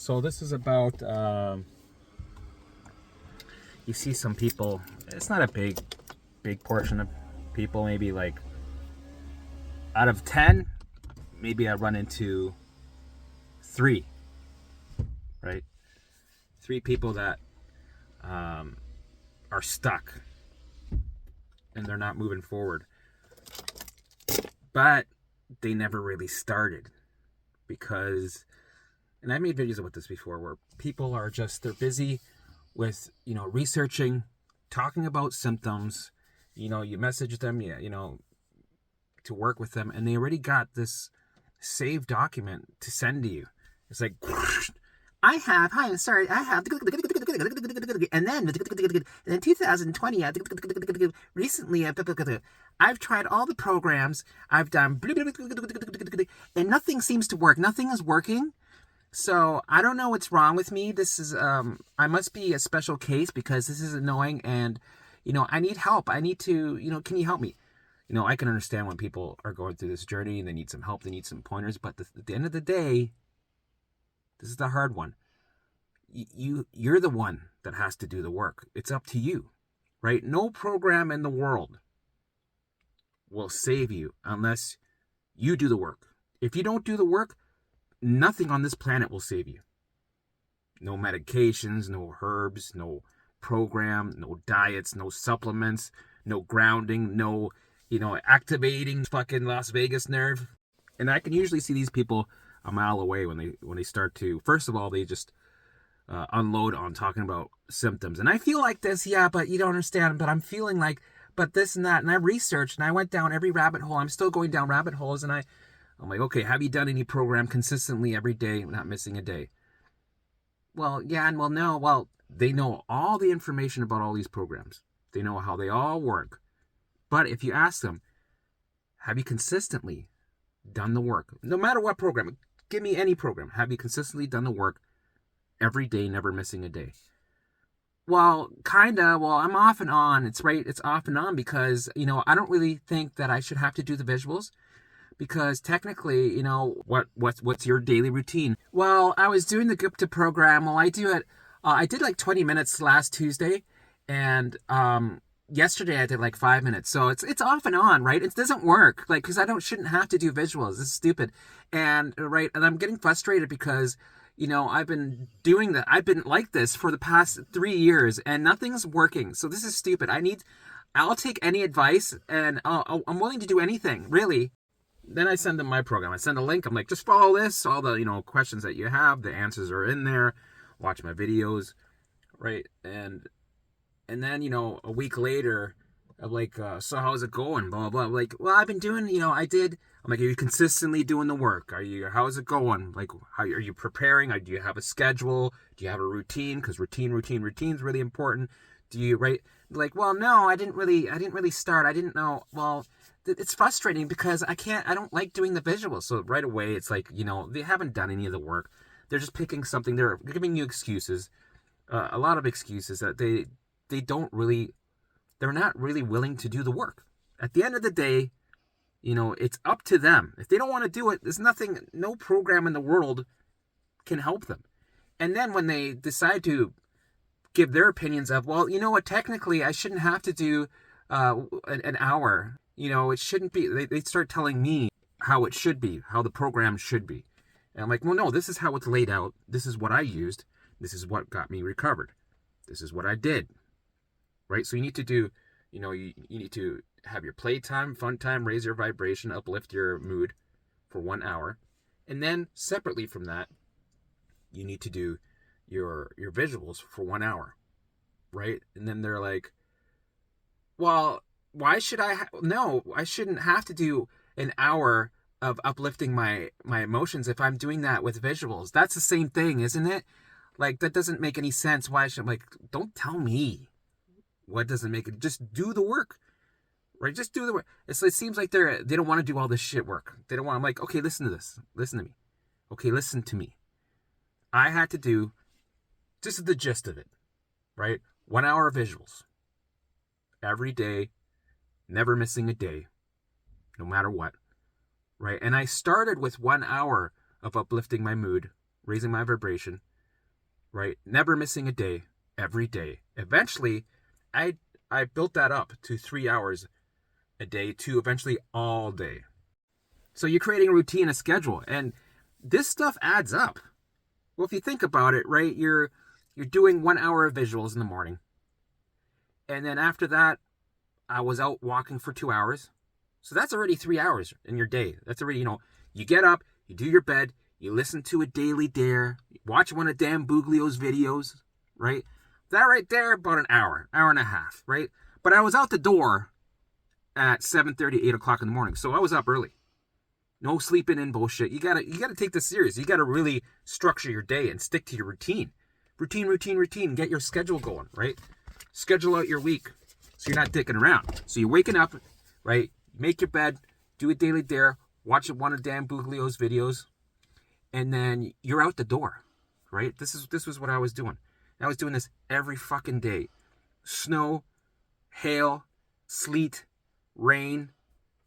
So this is about, you see some people, it's not a big portion of people, maybe like out of 10, maybe I run into 3, right? 3 people that are stuck and they're not moving forward. But they never really started because, and I made videos about this before, where people are just, they're busy with, researching, talking about symptoms, you message them, to work with them, and they already got this saved document to send to you. It's like, I have 2020, recently, I've tried all the programs, I've done, and nothing seems to work. Nothing is working. So I don't know what's wrong with me. This is, I must be a special case because this is annoying, and, I need help. I need to, can you help me? I can understand when people are going through this journey and they need some help, they need some pointers, but at the end of the day, this is the hard one. You're the one that has to do the work. It's up to you, right? No program in the world will save you unless you do the work. If you don't do the work, nothing on this planet will save you. No medications, no herbs, no program, no diets, no supplements, no grounding, no, activating fucking Las Vegas nerve. And I can usually see these people a mile away when they start to, first of all, they just unload on talking about symptoms. And I feel like this, yeah, but you don't understand, but I'm feeling like, but this and that. And I researched and I went down every rabbit hole. I'm still going down rabbit holes. And I'm like, okay, have you done any program consistently every day, not missing a day? Well, yeah, and well, no. Well, they know all the information about all these programs. They know how they all work. But if you ask them, have you consistently done the work? No matter what program, give me any program. Have you consistently done the work every day, never missing a day? Well, kinda. Well, I'm off and on. It's off and on because, I don't really think that I should have to do the visuals. Because technically, what's your daily routine? Well, I was doing the Gupta program. Well, I do it. I did like 20 minutes last Tuesday, and yesterday I did like 5 minutes. So it's off and on, right? It doesn't work, like, because shouldn't have to do visuals. This is stupid, and right, and I'm getting frustrated because I've been doing that. I've been like this for the past 3 years, and nothing's working. So this is stupid. I'll take any advice, and I'm willing to do anything, really. Then I send them my program. I send a link. I'm like, just follow this. All the, questions that you have, the answers are in there. Watch my videos, right? And then, a week later, I'm like, so how's it going? Blah, blah, blah. I'm like, well, I've been doing, I'm like, are you consistently doing the work? How's it going? Like, how are you preparing? Do you have a schedule? Do you have a routine? Because routine is really important. Do you, right? Like, well, no, I didn't really start. I didn't know. Well, it's frustrating because I don't like doing the visuals. So right away, it's like, they haven't done any of the work. They're just picking something. They're giving you excuses, a lot of excuses that they're not really willing to do the work. At the end of the day, it's up to them. If they don't want to do it, no program in the world can help them. And then when they decide to give their opinions of, well, you know what, technically I shouldn't have to do an hour. It shouldn't be. They start telling me how it should be, how the program should be. And I'm like, well, no, this is how it's laid out. This is what I used. This is what got me recovered. This is what I did. Right? So you need to do, you need to have your playtime, fun time, raise your vibration, uplift your mood for 1 hour. And then separately from that, you need to do your visuals for 1 hour. Right? And then they're like, well, why should no, I shouldn't have to do an hour of uplifting my emotions if I'm doing that with visuals. That's the same thing, isn't it? Like, that doesn't make any sense. Why should, like, don't tell me what doesn't make it. Just do the work, right? Just do the work. It seems like they don't want to do all this shit work. They don't want, I'm like, okay, listen to this. Listen to me. Okay, listen to me. I had to do, this is the gist of it, right? 1 hour of visuals every day, never missing a day, no matter what, right? And I started with 1 hour of uplifting my mood, raising my vibration, right? Never missing a day, every day. Eventually, I built that up to 3 hours a day to eventually all day. So you're creating a routine, a schedule, and this stuff adds up. Well, if you think about it, right, you're doing 1 hour of visuals in the morning. And then after that, I was out walking for 2 hours. So that's already 3 hours in your day. That's already, you get up, you do your bed, you listen to a daily dare, watch one of Dan Buglio's videos, right? That right there, about an hour and a half, right? But I was out the door at 7:30, 8 o'clock in the morning. So I was up early. No sleeping in bullshit. You gotta take this serious. You gotta really structure your day and stick to your routine. Routine. Get your schedule going, right? Schedule out your week so you're not dicking around. So you're waking up, right? Make your bed, do a daily dare, watch one of Dan Buglio's videos, and then you're out the door, right? This was what I was doing. I was doing this every fucking day. Snow, hail, sleet, rain,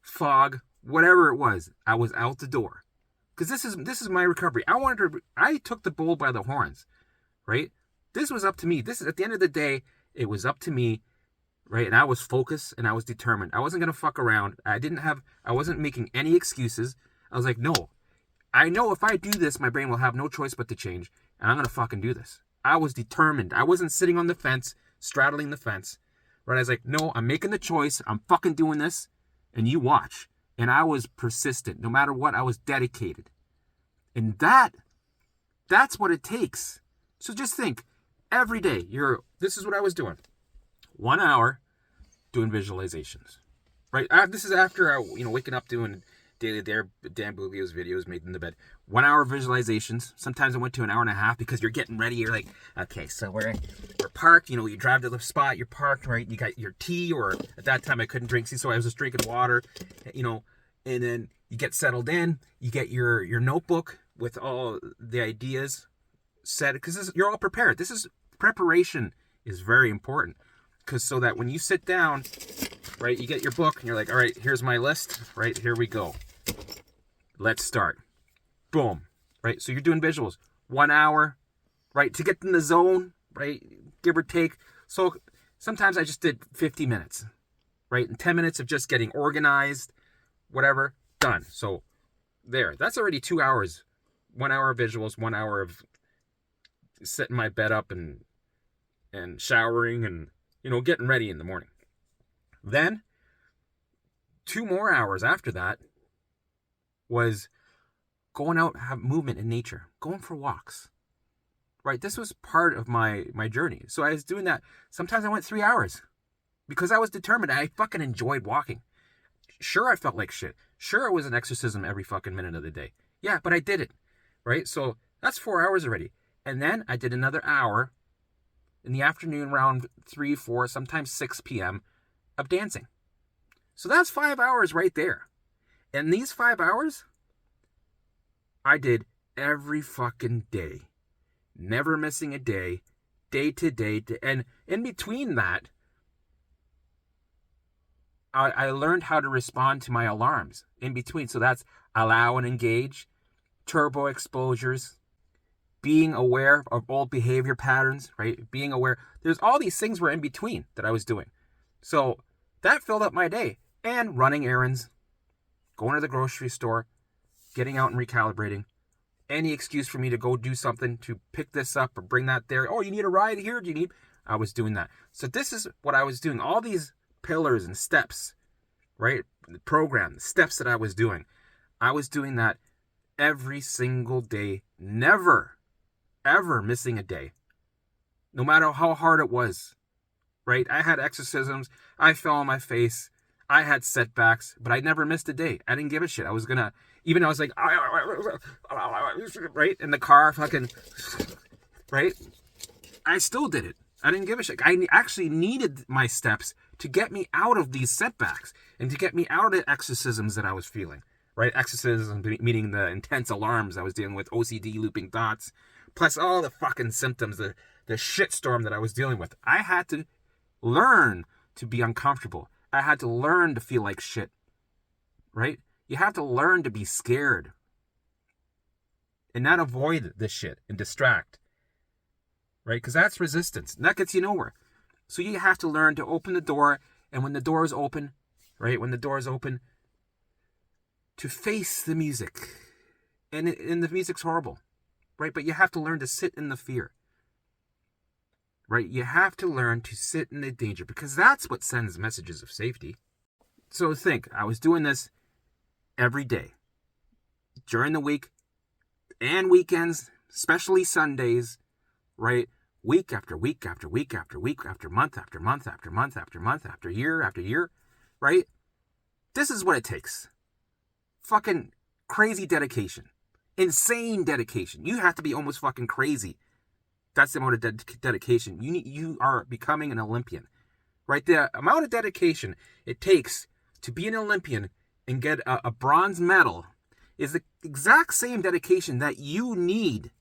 fog, whatever it was, I was out the door. Because this is my recovery. I took the bull by the horns, right? This was up to me. This is, at the end of the day, it was up to me, right? And I was focused and I was determined. I wasn't gonna fuck around. I wasn't making any excuses. I was like, no. I know if I do this, my brain will have no choice but to change, and I'm gonna fucking do this. I was determined. I wasn't sitting on the fence, straddling the fence. Right? I was like, no, I'm making the choice. I'm fucking doing this, and you watch. And I was persistent. No matter what, I was dedicated. And that's what it takes. So just think, every day, this is what I was doing. 1 hour doing visualizations. Right? This is after waking up doing daily dare, Dan Buglio's videos, made in the bed. 1 hour visualizations. Sometimes I went to an hour and a half because you're getting ready. You're like, okay, so we're parked. You drive to the spot. You're parked, right? You got your tea, or at that time I couldn't drink tea, so I was just drinking water. And then you get settled in. You get your notebook with all the ideas set, because you're all prepared. Preparation is very important, because so that when you sit down, right, you get your book and you're like, all right, here's my list. Right, here we go. Let's start. Boom. Right, so you're doing visuals. 1 hour, right, to get in the zone, right, give or take. So sometimes I just did 50 minutes, right, and 10 minutes of just getting organized, whatever, done. So there, that's already 2 hours. 1 hour of visuals, 1 hour of setting my bed up and showering and, getting ready in the morning. Then 2 more hours after that was going out, have movement in nature, going for walks. Right? This was part of my journey. So I was doing that. Sometimes I went 3 hours because I was determined. I fucking enjoyed walking. Sure, I felt like shit. Sure, it was an exorcism every fucking minute of the day. Yeah, but I did it. Right? So that's 4 hours already. And then I did another hour in the afternoon around 3, 4, sometimes 6 p.m. of dancing. So that's 5 hours right there. And these 5 hours, I did every fucking day. Never missing a day, day to day. And in between that, I learned how to respond to my alarms in between. So that's allow and engage, turbo exposures, being aware of old behavior patterns, right? Being aware. There's all these things were in between that I was doing. So that filled up my day. And running errands, going to the grocery store, getting out and recalibrating. Any excuse for me to go do something, to pick this up or bring that there. Oh, you need a ride here? I was doing that. So this is what I was doing. All these pillars and steps, right? The program, the steps that I was doing that every single day, never, ever missing a day. No matter how hard it was, right? I had exorcisms. I fell on my face. I had setbacks, but I never missed a day. I didn't give a shit. I was like, right? In the car, fucking, right? I still did it. I didn't give a shit. I actually needed my steps to get me out of these setbacks and to get me out of the exorcisms that I was feeling, right? Exorcism meaning the intense alarms I was dealing with, OCD, looping thoughts, plus all the fucking symptoms, the shitstorm that I was dealing with. I had to learn to be uncomfortable. I had to learn to feel like shit, right? You have to learn to be scared and not avoid this shit and distract. right? Because that's resistance. And that gets you nowhere. So you have to learn to open the door, and when the door is open, right? When the door is open, to face the music. And the music's horrible, right? But you have to learn to sit in the fear, right? You have to learn to sit in the danger, because that's what sends messages of safety. So think, I was doing this every day, during the week and weekends, especially Sundays, right? Week after week after week after week after month after month after month after month after year, right? This is what it takes. Fucking crazy dedication. Insane dedication. You have to be almost fucking crazy. That's the amount of dedication. You are becoming an Olympian, right? The amount of dedication it takes to be an Olympian and get a bronze medal is the exact same dedication that you need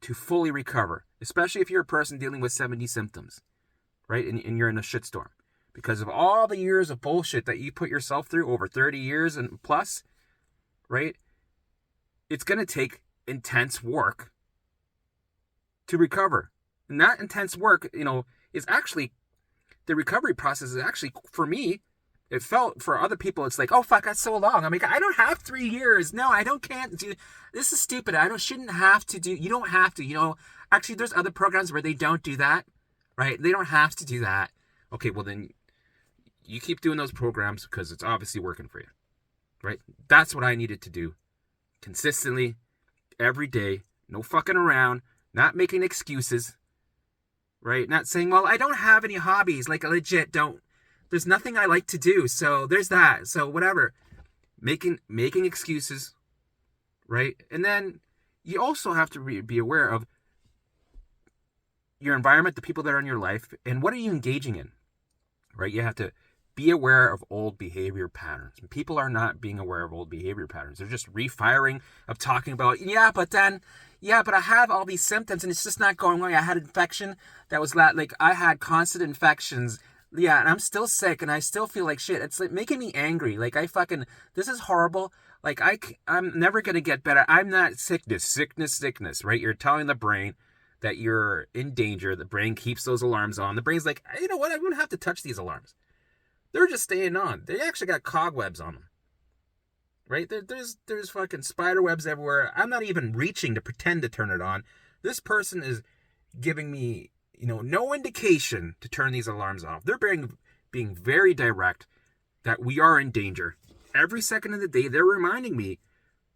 to fully recover, especially if you're a person dealing with 70 symptoms, right? And you're in a shitstorm because of all the years of bullshit that you put yourself through over 30 years and plus, right? It's going to take intense work to recover. And that intense work, is actually, the recovery process is actually, for me, it felt, for other people, it's like, oh fuck, that's so long. I mean, I don't have 3 years. No, can't do, this is stupid. Shouldn't have to do, you don't have to, actually there's other programs where they don't do that, right? They don't have to do that. Okay, well then, you keep doing those programs because it's obviously working for you, right? That's what I needed to do. Consistently, every day, no fucking around, not making excuses, right? Not saying, well, I don't have any hobbies, like legit don't. There's nothing I like to do, so there's that. So whatever. Making excuses, right? And then you also have to be aware of your environment, the people that are in your life, and what are you engaging in, right? You have to be aware of old behavior patterns. People are not being aware of old behavior patterns. They're just refiring of talking about, but I have all these symptoms and it's just not going away. I had infection that was like I had constant infections. Yeah, and I'm still sick and I still feel like shit. It's like making me angry. Like this is horrible. Like I'm never going to get better. I'm not sickness, right? You're telling the brain that you're in danger. The brain keeps those alarms on. The brain's like, you know what? I wouldn't have to touch these alarms. They're just staying on. They actually got cobwebs on them, right? There's fucking spider webs everywhere. I'm not even reaching to pretend to turn it on. This person is giving me, no indication to turn these alarms off. They're being very direct that we are in danger. Every second of the day, they're reminding me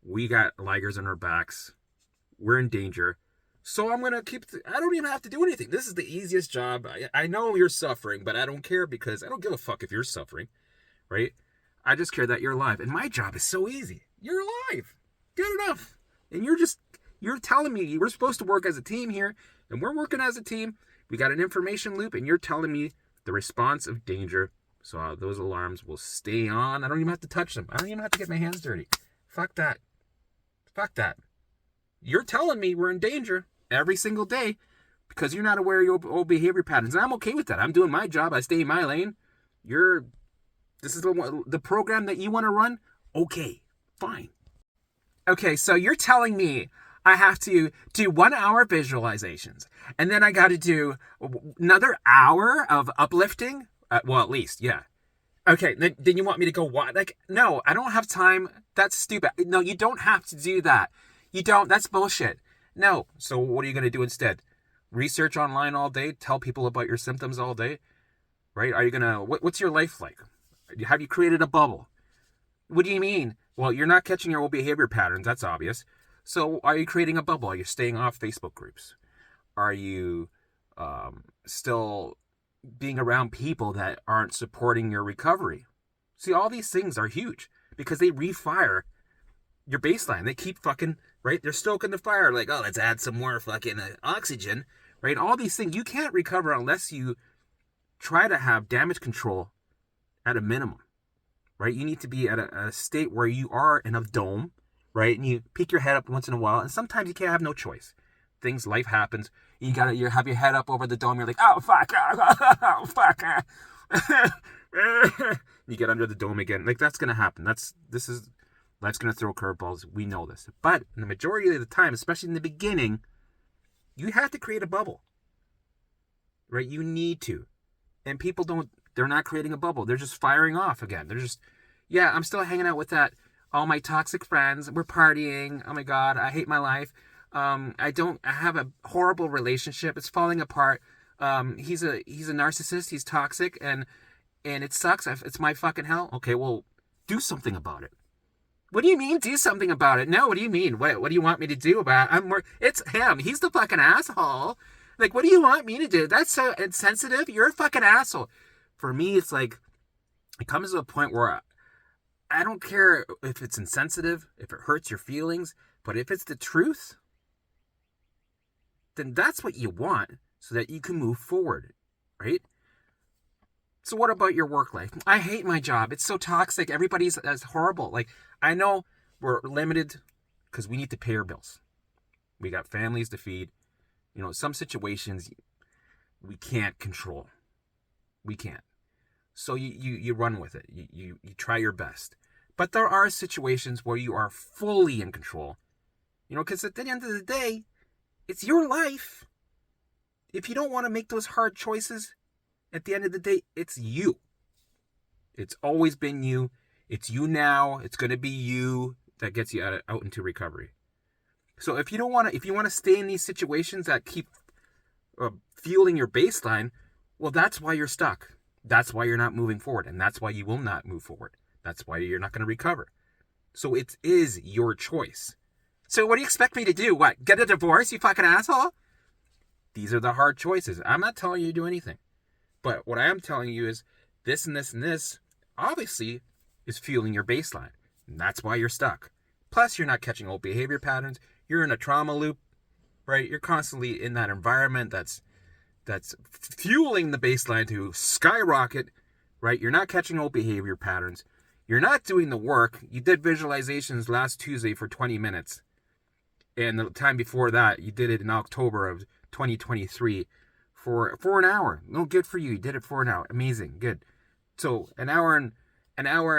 we got ligers on our backs. We're in danger. So I'm going to I don't even have to do anything. This is the easiest job. I know you're suffering, but I don't care because I don't give a fuck if you're suffering, right? I just care that you're alive. And my job is so easy. You're alive. Good enough. And you're telling me we're supposed to work as a team here, and we're working as a team. We got an information loop, and you're telling me the response of danger. So those alarms will stay on. I don't even have to touch them. I don't even have to get my hands dirty. Fuck that. You're telling me we're in danger every single day because you're not aware of your old behavior patterns. And I'm okay with that. I'm doing my job. I stay in my lane. This is the program that you want to run? Okay, fine. Okay, so you're telling me I have to do 1 hour visualizations and then I got to do another hour of uplifting? Well, at least, yeah. Okay, then you want me to go what? Like, no, I don't have time. That's stupid. No, you don't have to do that. You don't. That's bullshit. No. So what are you going to do instead? Research online all day? Tell people about your symptoms all day? Right? Are you going to... What's your life like? Have you created a bubble? What do you mean? Well, you're not catching your old behavior patterns. That's obvious. So are you creating a bubble? Are you staying off Facebook groups? Are you still being around people that aren't supporting your recovery? See, all these things are huge because they refire your baseline. They keep fucking, right? They're stoking the fire like, oh, let's add some more fucking oxygen, right? All these things. You can't recover unless you try to have damage control at a minimum, right? You need to be at a state where you are in a dome, right? And you peek your head up once in a while. And sometimes you can't have no choice. Life happens. You have your head up over the dome. You're like, oh, fuck. Oh, fuck. You get under the dome again. Like, that's going to happen. Life's going to throw curveballs. We know this. But in the majority of the time, especially in the beginning, You have to create a bubble, right? You need to. And people don't, they're not creating a bubble. They're just firing off again. They're just, yeah, I'm still hanging out with all my toxic friends. We're partying. Oh my God, I hate my life. I have a horrible relationship. It's falling apart. He's a narcissist. He's toxic and it sucks. It's my fucking hell. Okay, well, do something about it. What do you mean, do something about it? No, what do you mean? What do you want me to do about it? It's him. He's the fucking asshole. Like, what do you want me to do? That's so insensitive. You're a fucking asshole. For me, it's like, it comes to a point where I don't care if it's insensitive, if it hurts your feelings, but if it's the truth, then that's what you want so that you can move forward, right? So what about your work life? I hate my job. It's so toxic. Everybody's as horrible. Like, I know we're limited because we need to pay our bills. We got families to feed. You know, some situations we can't control. We can't. So you run with it. You try your best. But there are situations where you are fully in control. You know, because at the end of the day, it's your life. If you don't want to make those hard choices, at the end of the day, it's you. It's always been you. It's you now. It's going to be you that gets you out into recovery. So if you want to stay in these situations that keep fueling your baseline, well, that's why you're stuck. That's why you're not moving forward, and that's why you will not move forward. That's why you're not going to recover. So it is your choice. So what do you expect me to do? What? Get a divorce, you fucking asshole? These are the hard choices. I'm not telling you to do anything. But what I am telling you is this and this and this, obviously, is fueling your baseline. And that's why you're stuck. Plus, you're not catching old behavior patterns. You're in a trauma loop, right? You're constantly in that environment that's fueling the baseline to skyrocket, right? You're not catching old behavior patterns. You're not doing the work. You did visualizations last Tuesday for 20 minutes. And the time before that, you did it in October of 2023 for an hour. No, good for you. You did it for an hour. Amazing. Good. So an hour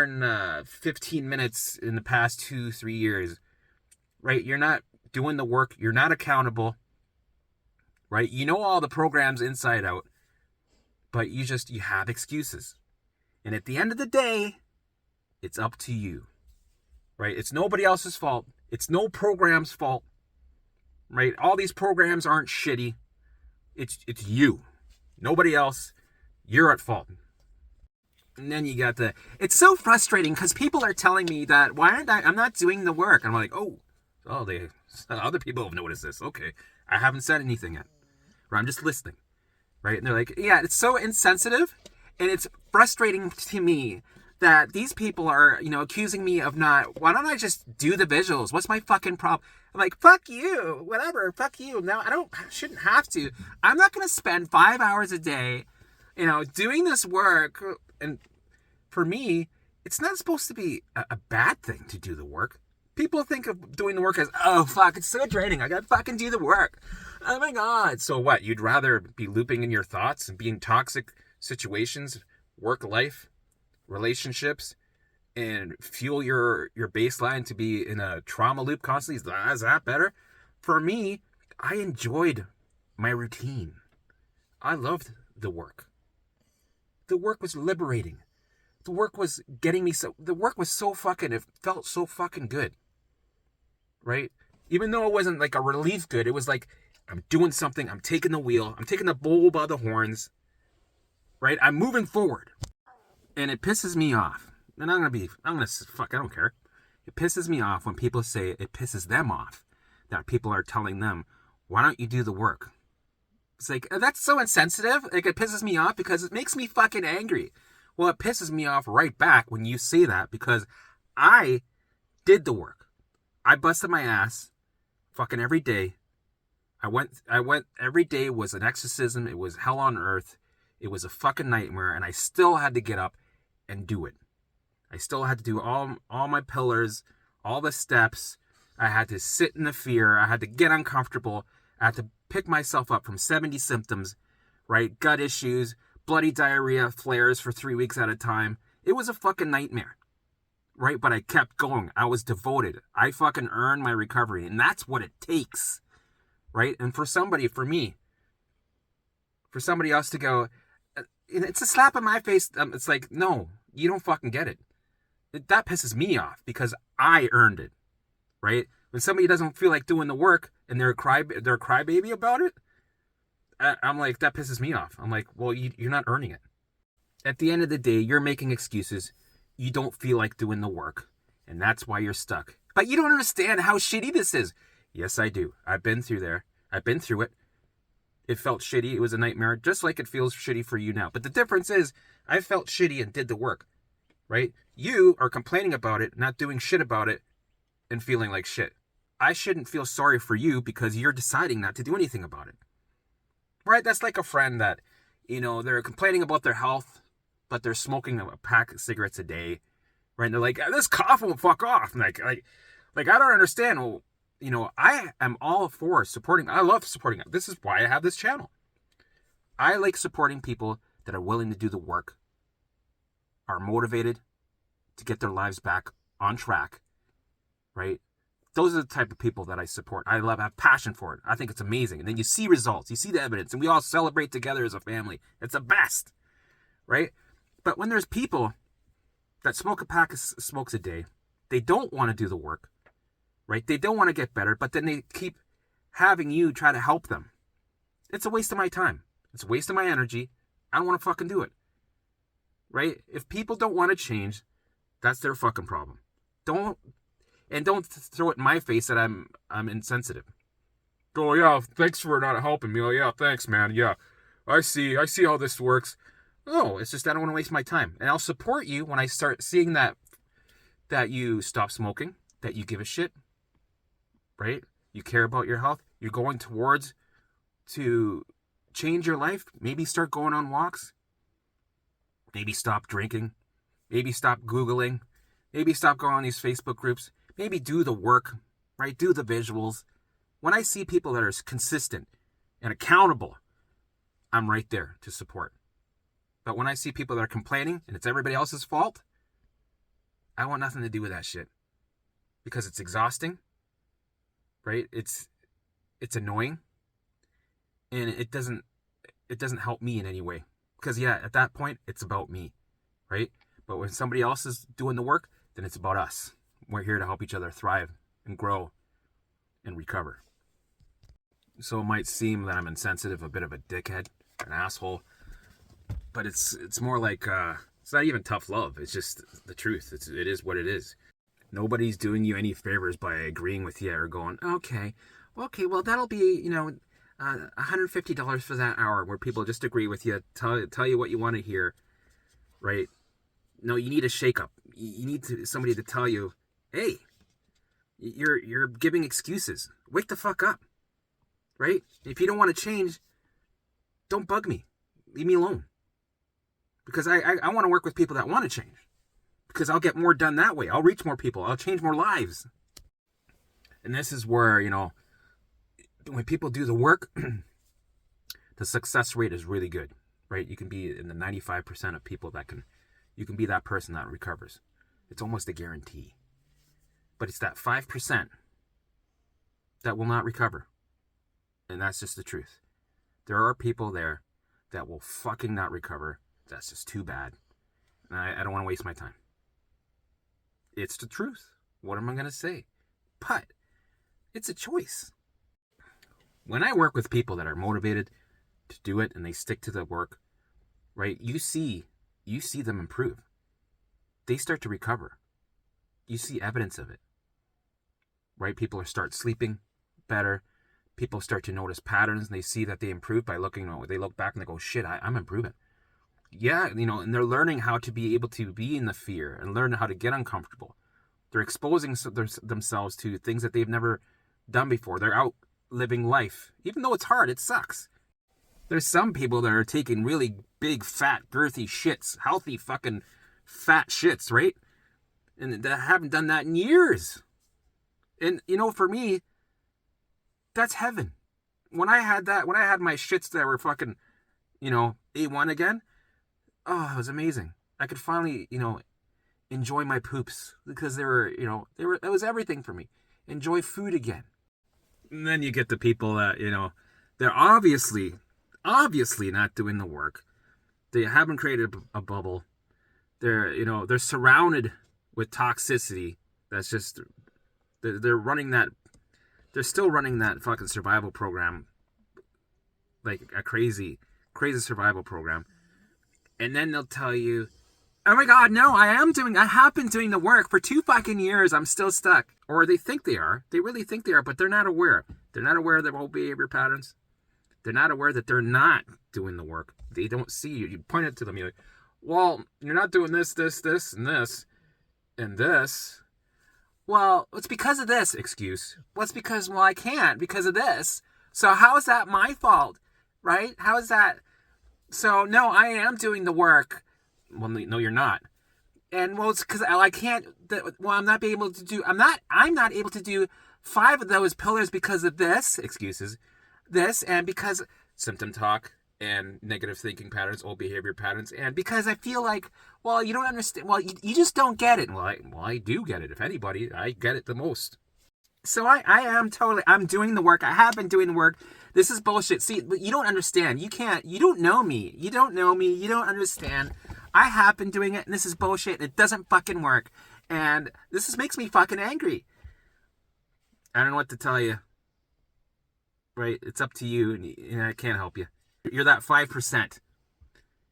and 15 minutes in the past 2-3 years, right? You're not doing the work. You're not accountable, right? You know all the programs inside out, but you have excuses. And at the end of the day, it's up to you, right? It's nobody else's fault. It's no program's fault, right? All these programs aren't shitty. It's you. Nobody else. You're at fault. And then you got it's so frustrating because people are telling me that I'm not doing the work. I'm like, other people have noticed this. Okay. I haven't said anything yet. Or I'm just listening. Right? And they're like, yeah, it's so insensitive. And it's frustrating to me that these people are, accusing me of why don't I just do the visuals? What's my fucking problem? I'm like, fuck you, whatever, fuck you. No, I shouldn't have to. I'm not going to spend 5 hours a day, doing this work. And for me, it's not supposed to be a bad thing to do the work. People think of doing the work as, oh, fuck, it's so draining. I got to fucking do the work. Oh my God. So what? You'd rather be looping in your thoughts and be in toxic situations, work life, relationships, and fuel your baseline to be in a trauma loop constantly? Is that better? For me, I enjoyed my routine. I loved the work. The work was liberating. The work was getting me it felt so fucking good. Right? Even though it wasn't like a relief good, it was like, I'm doing something, I'm taking the wheel, I'm taking the bull by the horns, right? I'm moving forward. And it pisses me off. And I don't care. It pisses me off when people say it pisses them off that people are telling them, why don't you do the work? It's like, that's so insensitive. Like, it pisses me off because it makes me fucking angry. Well, it pisses me off right back when you say that because I did the work. I busted my ass fucking every day. I went every day was an exorcism. It was hell on earth. It was a fucking nightmare, and I still had to get up and do it. I still had to do all my pillars, all the steps. I had to sit in the fear. I had to get uncomfortable. I had to pick myself up from 70 symptoms, right? Gut issues, bloody diarrhea, flares for 3 weeks at a time. It was a fucking nightmare, right? But I kept going. I was devoted. I fucking earned my recovery, and that's what it takes, right? And for me, for somebody else to go, it's a slap in my face. It's like, no, you don't fucking get it. That pisses me off because I earned it, right? When somebody doesn't feel like doing the work and they're a crybaby about it, I'm like, that pisses me off. I'm like, well, you're not earning it. At the end of the day, you're making excuses. You don't feel like doing the work, and that's why you're stuck. But you don't understand how shitty this is. Yes, I do. I've been through there. I've been through it. It felt shitty. It was a nightmare, just like it feels shitty for you now. But the difference is, I felt shitty and did the work, right? You are complaining about it, not doing shit about it, and feeling like shit. I shouldn't feel sorry for you because you're deciding not to do anything about it. Right? That's like a friend that, they're complaining about their health, but they're smoking a pack of cigarettes a day. Right? And they're like, this cough won't fuck off. Like I don't understand. Well, I am all for supporting. I love supporting. This is why I have this channel. I like supporting people that are willing to do the work, are motivated to get their lives back on track, right? Those are the type of people that I support. I have passion for it. I think it's amazing. And then you see results, you see the evidence, and we all celebrate together as a family. It's the best, right? But when there's people that smoke a pack of smokes a day, they don't want to do the work, right? They don't want to get better, but then they keep having you try to help them. It's a waste of my time. It's a waste of my energy. I don't want to fucking do it, right? If people don't want to change, that's their fucking problem. Don't throw it in my face that I'm insensitive. Oh yeah, thanks for not helping me. Oh yeah, thanks, man. Yeah, I see how this works. No, it's just I don't want to waste my time, and I'll support you when I start seeing that you stop smoking, that you give a shit, right? You care about your health. You're going towards to change your life. Maybe start going on walks. Maybe stop drinking. Maybe stop Googling. Maybe stop going on these Facebook groups. Maybe do the work, right? Do the visuals. When I see people that are consistent and accountable, I'm right there to support. But when I see people that are complaining and it's everybody else's fault, I want nothing to do with that shit. Because it's exhausting, right? It's annoying. And it doesn't help me in any way. Because yeah, at that point, it's about me, right? But when somebody else is doing the work, then it's about us. We're here to help each other thrive and grow and recover. So it might seem that I'm insensitive, a bit of a dickhead, an asshole, but it's more like it's not even tough love. It's just the truth. It is what it is. Nobody's doing you any favors by agreeing with you or going, okay, well that'll be $150 for that hour, where people just agree with you, tell you what you want to hear, right? No, you need a shakeup. You need somebody to tell you, hey, you're giving excuses. Wake the fuck up, right? If you don't want to change, don't bug me. Leave me alone. Because I want to work with people that want to change. Because I'll get more done that way. I'll reach more people. I'll change more lives. And this is where, when people do the work, the success rate is really good, right? You can be in the 95% of people you can be that person that recovers. It's almost a guarantee. But it's that 5% that will not recover. And that's just the truth. There are people there that will fucking not recover. That's just too bad. And I don't want to waste my time. It's the truth. What am I going to say? But it's a choice. When I work with people that are motivated to do it and they stick to the work, right? You see them improve. They start to recover. You see evidence of it, right? People start sleeping better. People start to notice patterns and they see that they improve by they look back and they go, shit, I'm improving. Yeah, and they're learning how to be able to be in the fear and learn how to get uncomfortable. They're exposing themselves to things that they've never done before. They're out living life. Even though it's hard, it sucks. There's some people that are taking really big, fat, girthy shits, healthy fucking fat shits, right? And that haven't done that in years. And, for me, that's heaven. When I had my shits that were fucking, A1 again, oh, it was amazing. I could finally, enjoy my poops because it was everything for me. Enjoy food again. And then you get the people that, they're obviously not doing the work. They haven't created a bubble. They're surrounded with toxicity. That's just, they're running that, they're still running that fucking survival program, like a crazy survival program. And then they'll tell you, oh my God, no, I have been doing the work for 2 fucking years. I'm still stuck. Or they think they are. They really think they are, but they're not aware. They're not aware of their old behavior patterns. They're not aware that they're not doing the work. They don't see you. You point it to them. You're like, well, you're not doing this, and this, and this. Well, it's because of this excuse. Well, it's because, I can't because of this. So how is that my fault? Right? How is that? So, no, I am doing the work. Well, no, you're not. And, well, it's because I can't, I'm not able to do, I'm not able to do 5 of those pillars because of this, excuses, this, and because symptom talk and negative thinking patterns, old behavior patterns, and because I feel like, well, you don't understand, well, you just don't get it. Well, I do get it. If anybody, I get it the most. So I'm doing the work. I have been doing the work. This is bullshit. See, you don't understand. You don't know me. You don't understand. I have been doing it, and this is bullshit. It doesn't fucking work. And makes me fucking angry. I don't know what to tell you. Right? It's up to you, and I can't help you. You're that 5%.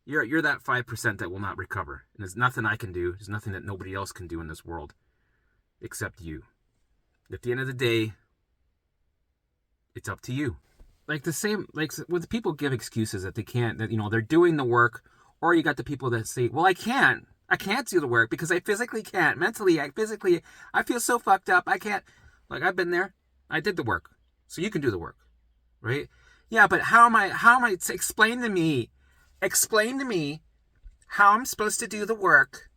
You're that 5% that will not recover. And there's nothing I can do. There's nothing that nobody else can do in this world except you. At the end of the day, it's up to you. Like the same, like when people give excuses that they can't, that, they're doing the work, or you got the people that say, well, I can't do the work because I physically can't. Mentally, I feel so fucked up. I can't. Like, I've been there. I did the work. So you can do the work. Right? Yeah, but how am I, explain to me how I'm supposed to do the work.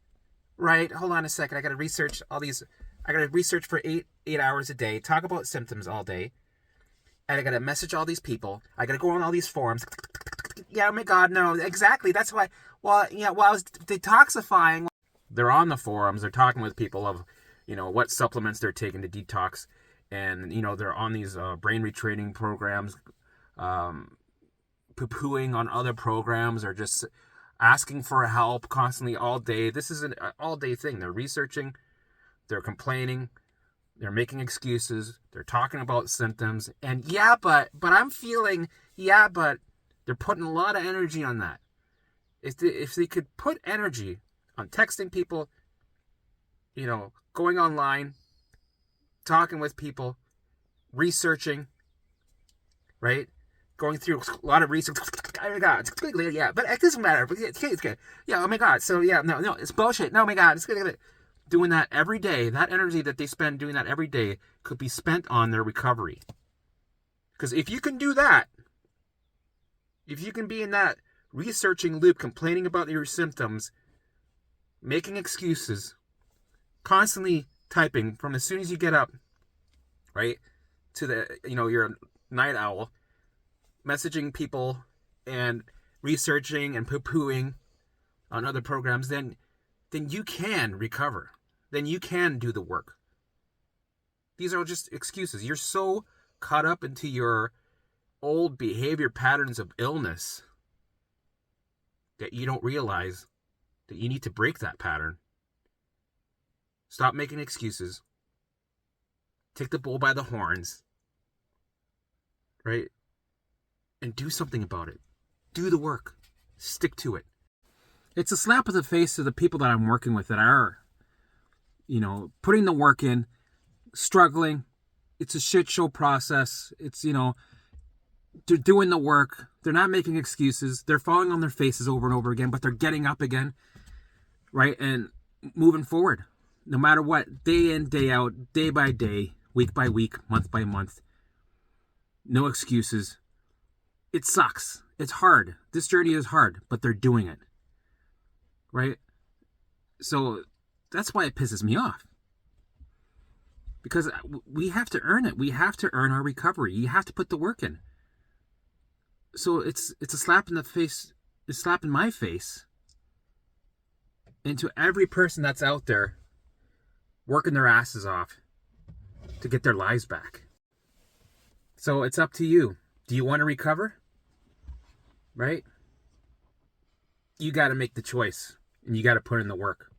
Right? Hold on a second. I got to research all these. I got to research for 8 hours a day, talk about symptoms all day. And I got to message all these people. I got to go on all these forums. Yeah, oh my God, no, exactly. That's why, while I was detoxifying, they're on the forums. They're talking with people of, what supplements they're taking to detox. And, they're on these brain retraining programs, poo-pooing on other programs, or just asking for help constantly all day. This is an all-day thing. They're researching. They're complaining, they're making excuses, they're talking about symptoms, and but I'm feeling, but they're putting a lot of energy on that. If they could put energy on texting people, going online, talking with people, researching, right? Going through a lot of research. Oh my God, but it doesn't matter. It's good. Yeah, oh my God. So no, it's bullshit. No, oh my God, it's good. Doing that every day, that energy that they spend doing that every day could be spent on their recovery. Because if you can do that, if you can be in that researching loop, complaining about your symptoms, making excuses, constantly typing from as soon as you get up, right, to the, you're a night owl, messaging people and researching and poo-pooing on other programs, then you can recover. Then you can do the work. These are just excuses. You're so caught up into your old behavior patterns of illness that you don't realize that you need to break that pattern. Stop making excuses. Take the bull by the horns. Right? And do something about it. Do the work. Stick to it. It's a slap in the face to the people that I'm working with that are, putting the work in, struggling. It's a shit show process. It's, they're doing the work. They're not making excuses. They're falling on their faces over and over again, but they're getting up again, right? And moving forward, no matter what, day in, day out, day by day, week by week, month by month. No excuses. It sucks. It's hard. This journey is hard, but they're doing it. Right? So that's why it pisses me off. Because we have to earn it. We have to earn our recovery. You have to put the work in. So it's a slap in the face. It's a slap in my face. And to every person that's out there working their asses off to get their lives back. So it's up to you. Do you want to recover? Right? You got to make the choice, and you got to put in the work.